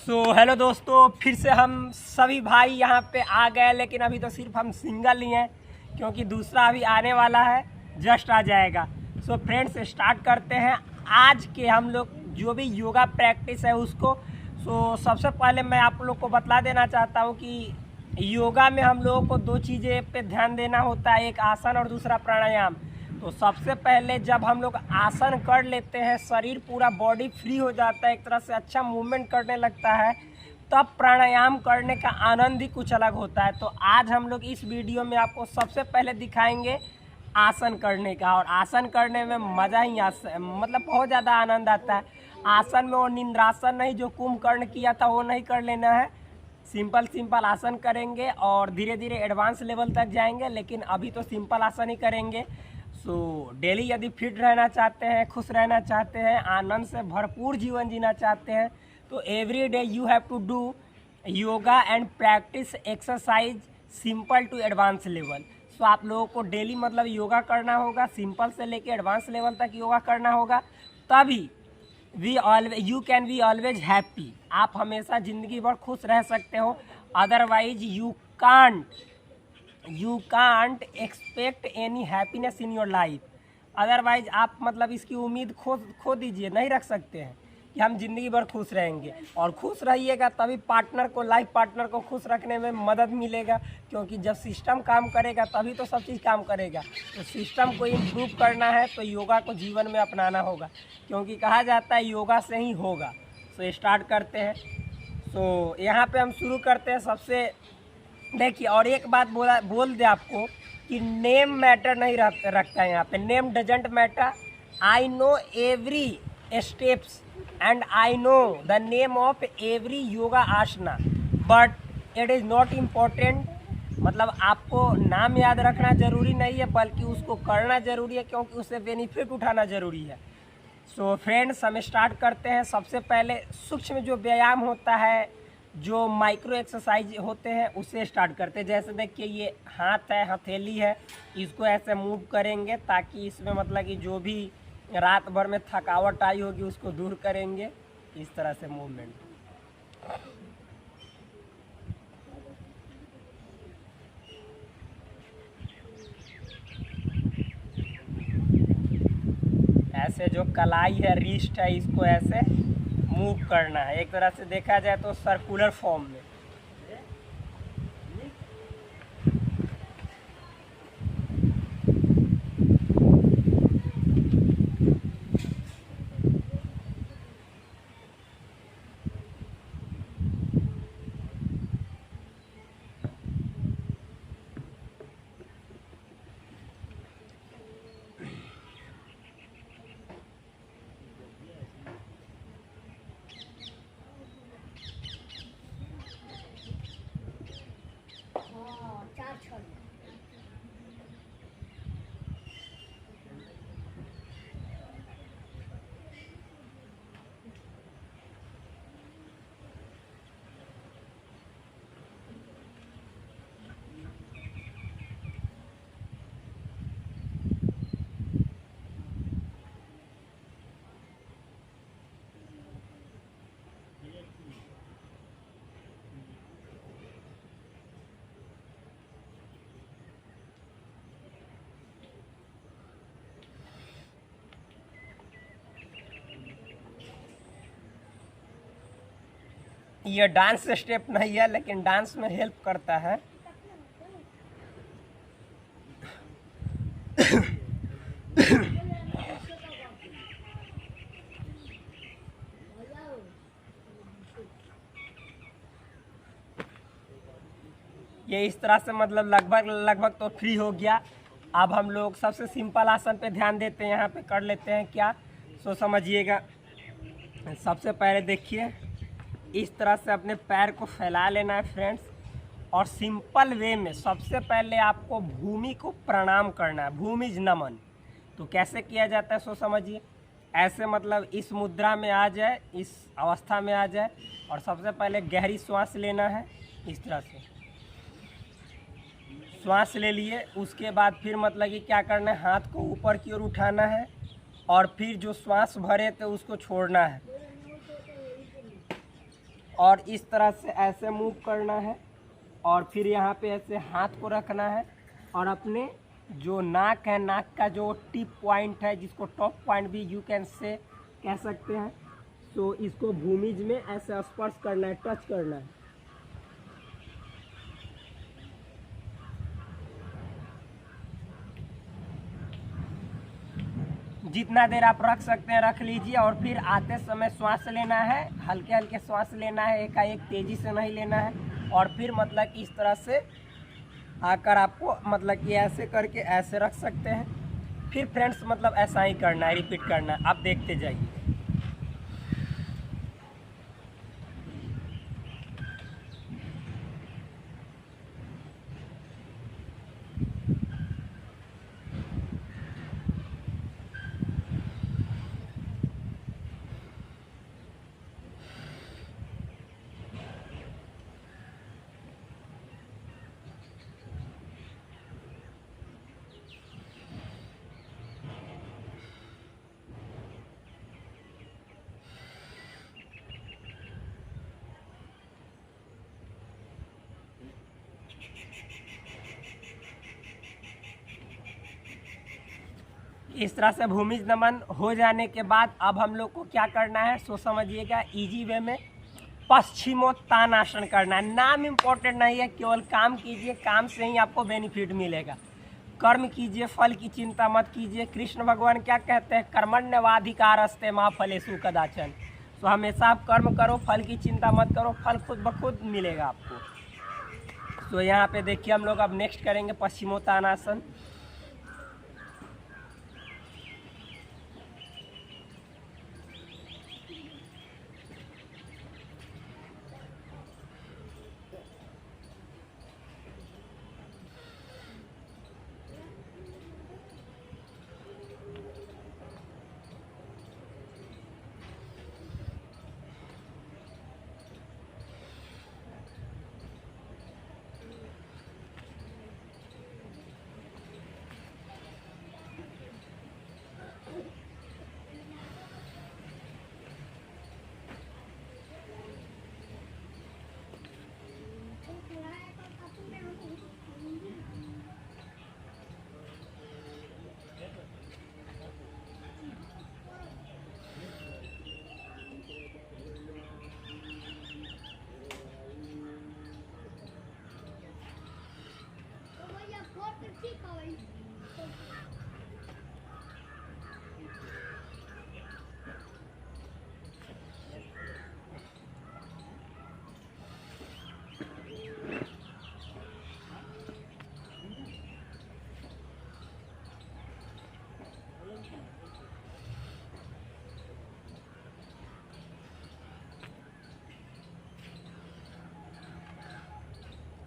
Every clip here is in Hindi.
हेलो दोस्तों, फिर से हम सभी भाई यहाँ पे आ गए, लेकिन अभी तो सिर्फ हम सिंगल ही हैं क्योंकि दूसरा अभी आने वाला है, जस्ट आ जाएगा। फ्रेंड्स, स्टार्ट करते हैं आज के हम लोग जो भी योगा प्रैक्टिस है उसको। सबसे पहले मैं आप लोग को बतला देना चाहता हूँ कि योगा में हम लोगों को दो चीज़ें पे ध्यान देना होता है, एक आसन और दूसरा प्राणायाम। तो सबसे पहले जब हम लोग आसन कर लेते हैं, शरीर पूरा बॉडी फ्री हो जाता है, एक तरह से अच्छा मूवमेंट करने लगता है, तब प्राणायाम करने का आनंद ही कुछ अलग होता है। तो आज हम लोग इस वीडियो में आपको सबसे पहले दिखाएंगे आसन करने का, और आसन करने में मज़ा ही मतलब बहुत ज़्यादा आनंद आता है। आसन में वो निंद्रासन नहीं जो कुंभकर्ण किया था वो नहीं कर लेना है, सिंपल आसन करेंगे और धीरे धीरे एडवांस लेवल तक जाएंगे, लेकिन अभी तो सिंपल आसन ही करेंगे। डेली यदि फिट रहना चाहते हैं, खुश रहना चाहते हैं, आनंद से भरपूर जीवन जीना चाहते हैं, तो every day you have to do yoga and practice exercise simple to advance level. आप लोगों को डेली मतलब योगा करना होगा, सिंपल से लेके एडवांस लेवल तक योगा करना होगा, तभी you can be always happy. आप हमेशा ज़िंदगी भर खुश रह सकते हो, otherwise you can't expect any happiness in your life. Otherwise आप मतलब इसकी उम्मीद खो दीजिए, नहीं रख सकते हैं कि हम ज़िंदगी भर खुश रहेंगे। और खुश रहिएगा तभी लाइफ पार्टनर को खुश रखने में मदद मिलेगा, क्योंकि जब सिस्टम काम करेगा तभी तो सब चीज़ काम करेगा। तो सिस्टम को इम्प्रूव करना है तो योगा को जीवन में अपनाना होगा, क्योंकि कहा जाता है योगा से ही होगा। स्टार्ट करते हैं। यहाँ पे हम शुरू करते हैं सबसे। देखिए, और एक बात बोल दे आपको कि नेम मैटर नहीं रखता है यहाँ पे, name doesn't matter. I know every steps and I know the name of every yoga asana, but it is not important. मतलब आपको नाम याद रखना ज़रूरी नहीं है, बल्कि उसको करना ज़रूरी है, क्योंकि उससे बेनिफिट उठाना ज़रूरी है। फ्रेंड्स, हम स्टार्ट करते हैं। सबसे पहले सूक्ष्म जो व्यायाम होता है, जो माइक्रो एक्सरसाइज होते हैं, उससे स्टार्ट करते हैं। जैसे देखिए, ये हाथ है, हथेली है, इसको ऐसे मूव करेंगे ताकि इसमें मतलब कि जो भी रात भर में थकावट आई होगी उसको दूर करेंगे, इस तरह से मूवमेंट। ऐसे जो कलाई है, रिस्ट है, इसको ऐसे मूव करना है, एक तरह से देखा जाए तो सर्कुलर फॉर्म में। ये डांस स्टेप नहीं है, लेकिन डांस में हेल्प करता है। ये इस तरह से मतलब लगभग तो फ्री हो गया। अब हम लोग सबसे सिंपल आसन पे ध्यान देते हैं, यहाँ पे कर लेते हैं क्या। समझिएगा। सबसे पहले देखिए, इस तरह से अपने पैर को फैला लेना है फ्रेंड्स, और सिंपल वे में सबसे पहले आपको भूमि को प्रणाम करना है, भूमिज नमन। तो कैसे किया जाता है समझिए। ऐसे मतलब इस मुद्रा में आ जाए, इस अवस्था में आ जाए, और सबसे पहले गहरी श्वास लेना है। इस तरह से श्वास ले लिए, उसके बाद फिर मतलब कि क्या करना है, हाथ को ऊपर की ओर उठाना है, और फिर जो श्वास भरे थे उसको छोड़ना है। और इस तरह से ऐसे मूव करना है और फिर यहाँ पे ऐसे हाथ को रखना है और अपने जो नाक है, नाक का जो टिप पॉइंट है, जिसको टॉप पॉइंट भी यू कैन से कह सकते हैं, तो इसको भूमिज में ऐसे स्पर्श करना है, टच करना है। जितना देर आप रख सकते हैं रख लीजिए और फिर आते समय श्वास लेना है, हल्के हल्के श्वास लेना है, एकाएक तेज़ी से नहीं लेना है। और फिर मतलब इस तरह से आकर आपको मतलब कि ऐसे करके ऐसे रख सकते हैं। फिर फ्रेंड्स मतलब ऐसा ही करना है, रिपीट करना है, आप देखते जाइए। इस तरह से भूमिज नमन हो जाने के बाद अब हम लोग को क्या करना है, सो समझिएगा इजी वे में पश्चिमोत्तानासन करना है। नाम इम्पोर्टेंट नहीं है, केवल काम कीजिए, काम से ही आपको बेनिफिट मिलेगा। कर्म कीजिए, फल की चिंता मत कीजिए। कृष्ण भगवान क्या कहते हैं, कर्मण्यवाधिकारस्ते मा फलेषु कदाचन। तो हमेशा आप कर्म करो, फल की चिंता मत करो, फल खुद ब खुद मिलेगा आपको। तो यहाँ पे देखिए हम लोग अब नेक्स्ट करेंगे पश्चिमोत्तानासन।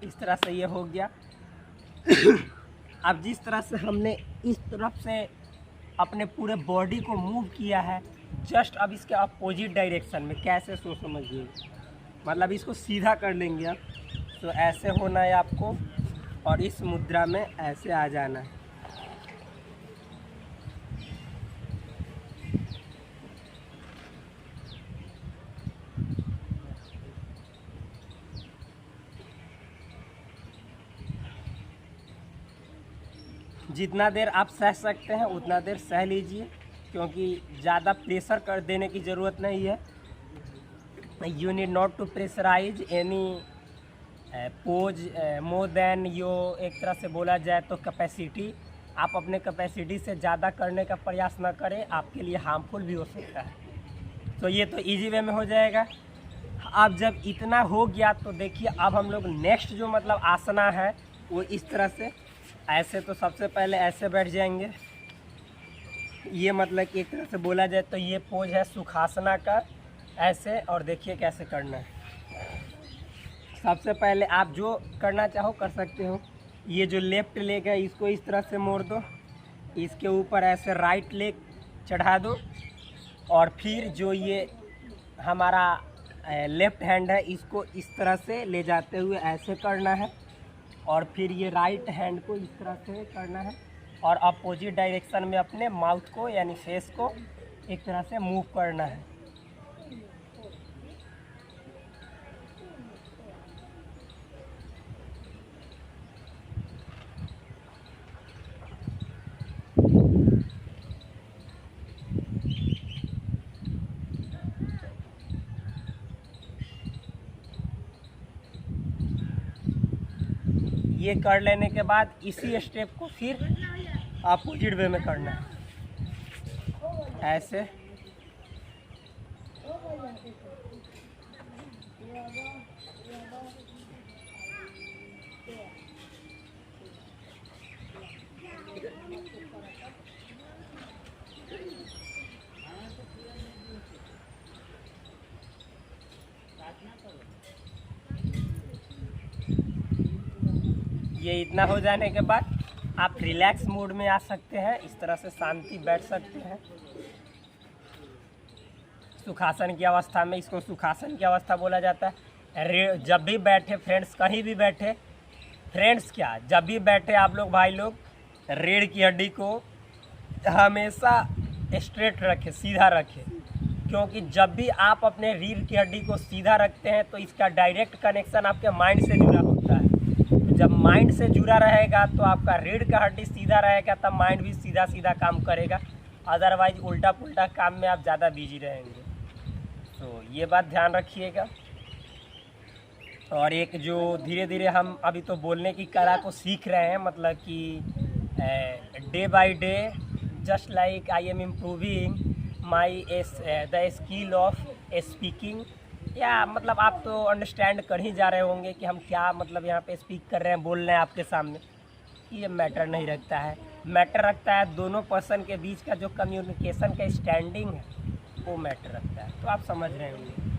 इस तरह से ये हो गया। अब जिस तरह से हमने इस तरफ से अपने पूरे बॉडी को मूव किया है, जस्ट अब इसके अपोजिट डायरेक्शन में कैसे, सो समझिए। मतलब इसको सीधा कर लेंगे आप, तो ऐसे होना है आपको और इस मुद्रा में ऐसे आ जाना है। जितना देर आप सह सकते हैं उतना देर सह लीजिए, क्योंकि ज़्यादा प्रेशर कर देने की ज़रूरत नहीं है। You need not to pressurise any pose more than your, एक तरह से बोला जाए तो कैपेसिटी। आप अपने कैपेसिटी से ज़्यादा करने का प्रयास न करें, आपके लिए हार्मफुल भी हो सकता है। तो ये तो इजी वे में हो जाएगा। अब जब इतना हो गया तो देखिए अब हम लोग नेक्स्ट जो मतलब आसना है वो इस तरह से, ऐसे तो सबसे पहले ऐसे बैठ जाएंगे। ये मतलब कि एक तरह से बोला जाए तो ये पोज है सुखासना का, ऐसे। और देखिए कैसे करना है। सबसे पहले आप जो करना चाहो कर सकते हो। ये जो लेफ्ट लेग है इसको इस तरह से मोड़ दो, इसके ऊपर ऐसे राइट लेग चढ़ा दो और फिर जो ये हमारा लेफ्ट हैंड है इसको इस तरह से ले जाते हुए ऐसे करना है और फिर ये राइट हैंड को इस तरह से करना है और अपोजिट डायरेक्शन में अपने माउथ को यानी फेस को एक तरह से मूव करना है। ये कर लेने के बाद इसी स्टेप को फिर अपोजिट वे में करना है, ऐसे। ये इतना हो जाने के बाद आप रिलैक्स मोड में आ सकते हैं, इस तरह से शांति बैठ सकते हैं सुखासन की अवस्था में। इसको सुखासन की अवस्था बोला जाता है। जब भी बैठे फ्रेंड्स, कहीं भी बैठे फ्रेंड्स, क्या जब भी बैठे आप लोग भाई लोग, रीढ़ की हड्डी को हमेशा स्ट्रेट रखें, सीधा रखें, क्योंकि जब भी आप अपने रीढ़ की हड्डी को सीधा रखते हैं तो इसका डायरेक्ट कनेक्शन आपके माइंड से जुड़ा होता है। तो जब माइंड से जुड़ा रहेगा तो आपका रीढ़ का हड्डी सीधा रहेगा, तब माइंड भी सीधा सीधा काम करेगा। अदरवाइज उल्टा पुल्टा काम में आप ज़्यादा बिजी रहेंगे। तो ये बात ध्यान रखिएगा। और एक जो धीरे धीरे हम अभी तो बोलने की कला को सीख रहे हैं, मतलब कि day by day, just like I am improving my the skill of speaking, या मतलब आप तो अंडरस्टैंड कर ही जा रहे होंगे कि हम क्या मतलब यहाँ पे स्पीक कर रहे हैं, बोल रहे हैं आपके सामने। ये मैटर नहीं रखता है, मैटर रखता है दोनों पर्सन के बीच का जो कम्युनिकेशन का स्टैंडिंग है, वो मैटर रखता है। तो आप समझ रहे होंगे।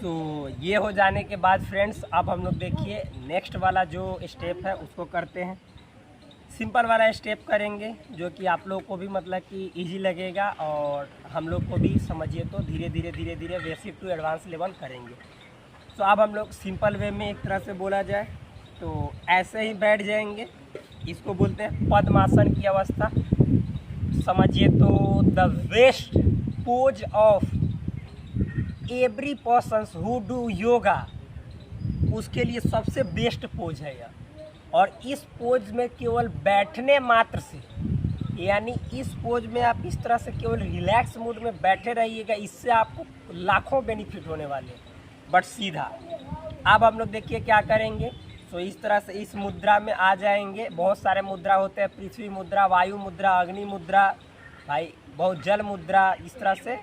तो ये हो जाने के बाद फ्रेंड्स, अब हम लोग देखिए नेक्स्ट वाला जो स्टेप है उसको करते हैं। सिंपल वाला स्टेप करेंगे जो कि आप लोग को भी मतलब कि इजी लगेगा और हम लोग को भी समझिए तो धीरे धीरे बेसिक टू एडवांस लेवल करेंगे। तो अब हम लोग सिंपल वे में एक तरह से बोला जाए तो ऐसे ही बैठ जाएंगे। इसको बोलते हैं पद्मासन की अवस्था। समझिए तो the best pose of every person who do yoga, उसके लिए सबसे बेस्ट पोज है यह। और इस पोज में केवल बैठने मात्र से, यानी इस पोज में आप इस तरह से केवल रिलैक्स मूड में बैठे रहिएगा, इससे आपको लाखों बेनिफिट होने वाले हैं। बट सीधा अब हम लोग देखिए क्या करेंगे। तो इस तरह से इस मुद्रा में आ जाएंगे। बहुत सारे मुद्रा होते हैं, पृथ्वी मुद्रा, वायु मुद्रा, अग्नि मुद्रा, भाई बहुत जल मुद्रा, इस तरह से